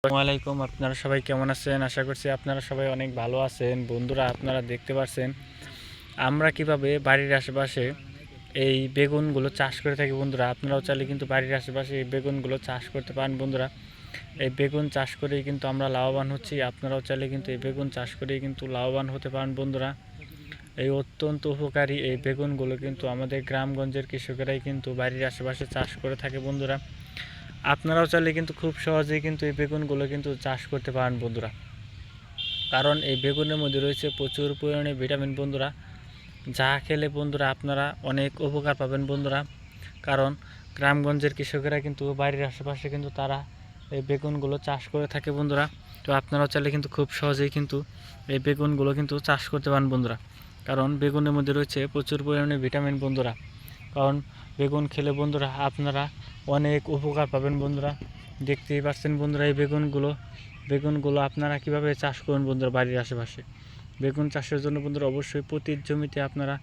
আসসালামু আলাইকুম। আপনারা সবাই কেমন আছেন? আশা করছি আপনারা সবাই অনেক ভালো আছেন। বন্ধুরা, আপনারা দেখতে পাচ্ছেন আমরা কিভাবে বাড়ির আশেপাশে এই বেগুনগুলো চাষ করে থাকি। বন্ধুরা, আপনারাও চাইলে কিন্তু বাড়ির আশেপাশে এই বেগুনগুলো চাষ করতে পারেন। বন্ধুরা, এই বেগুন চাষ করেই কিন্তু আমরা লাভবান হচ্ছি। আপনারাও চাইলে কিন্তু এই বেগুন চাষ করেই কিন্তু লাভবান হতে পারেন। বন্ধুরা, এই অত্যন্ত উপকারী এই বেগুনগুলো কিন্তু আমাদের গ্রামগঞ্জের কৃষকেরাই কিন্তু বাড়ির আশেপাশে চাষ করে থাকে। বন্ধুরা, আপনারাও চাইলে কিন্তু খুব সহজেই কিন্তু এই বেগুনগুলো কিন্তু চাষ করতে পারেন। বন্ধুরা, কারণ এই বেগুনের মধ্যে রয়েছে প্রচুর পরিমাণে ভিটামিন। বন্ধুরা, যা খেলে বন্ধুরা আপনারা অনেক উপকার পাবেন। বন্ধুরা, কারণ গ্রামগঞ্জের কৃষকেরা কিন্তু বাড়ির আশেপাশে কিন্তু তারা এই বেগুনগুলো চাষ করে থাকে। বন্ধুরা, তো আপনারাও চাইলে কিন্তু খুব সহজেই কিন্তু এই বেগুনগুলো কিন্তু চাষ করতে পারেন। বন্ধুরা, কারণ বেগুনের মধ্যে রয়েছে প্রচুর পরিমাণে ভিটামিন। বন্ধুরা, কারণ বেগুন খেলে বন্ধুরা আপনারা অনেক উপকার পাবেন। বন্ধুরা, দেখতেই পাচ্ছেন বন্ধুরা এই বেগুনগুলো আপনারা কিভাবে চাষ করুন। বন্ধুরা, বাড়ির আশেপাশে বেগুন চাষের জন্য বন্ধুরা অবশ্যই প্রতি জমিতে আপনারা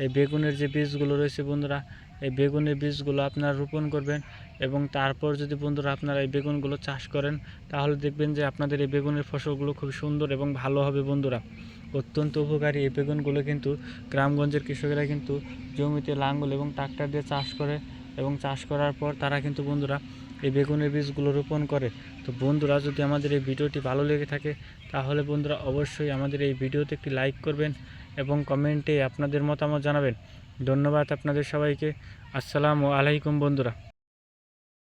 এই বেগুনের যে বীজগুলো রয়েছে বন্ধুরা, এই বেগুনের বীজগুলো আপনারা রোপণ করবেন এবং তারপর যদি বন্ধুরা আপনারা এই বেগুনগুলো চাষ করেন, তাহলে দেখবেন যে আপনাদের এই বেগুনের ফসলগুলো খুব সুন্দর এবং ভালো হবে। বন্ধুরা, অত্যন্ত উপকারী এই বেগুনগুলো কিন্তু গ্রামগঞ্জের কৃষকেরা কিন্তু জমিতে লাঙ্গল এবং ট্রাক্টর দিয়ে চাষ করে এবং চাষ করার পর তারা কিন্তু বন্ধুরা এই বেগুনের বীজগুলো রোপণ করে। তো বন্ধুরা, যদি আমাদের এই ভিডিওটি ভালো লেগে থাকে তাহলে বন্ধুরা অবশ্যই আমাদের এই ভিডিওতে একটি লাইক করবেন এবং কমেন্টে আপনাদের মতামত জানাবেন। ধন্যবাদ আপনাদের সবাইকে। আসসালামু আলাইকুম বন্ধুরা।